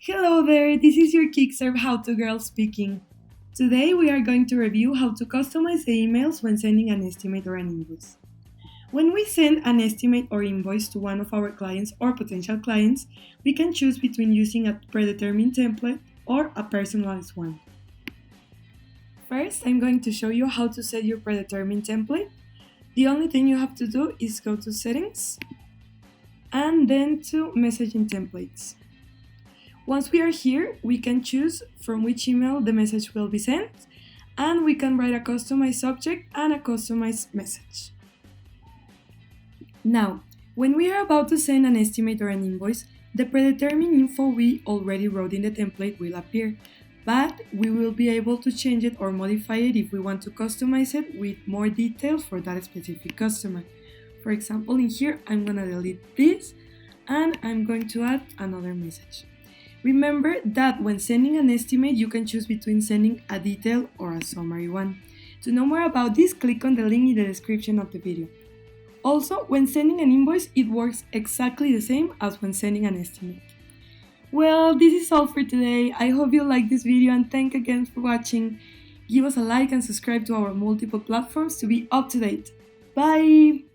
Hello there, this is your Kickserv how-to girl speaking. Today we are going to review how to customize the emails when sending an estimate or an invoice. When we send an estimate or invoice to one of our clients or potential clients, we can choose between using a predetermined template or a personalized one. First, I'm going to show you how to set your predetermined template. The only thing you have to do is go to Settings and then to Messaging Templates. Once we are here, we can choose from which email the message will be sent, and we can write a customized subject and a customized message. Now, when we are about to send an estimate or an invoice, the predetermined info we already wrote in the template will appear, but we will be able to change it or modify it if we want to customize it with more details for that specific customer. For example, in here, I'm going to delete this and I'm going to add another message. Remember that when sending an estimate, you can choose between sending a detailed or a summary one. To know more about this, click on the link in the description of the video. Also, when sending an invoice, it works exactly the same as when sending an estimate. Well, this is all for today. I hope you liked this video and thank again for watching. Give us a like and subscribe to our multiple platforms to be up to date. Bye!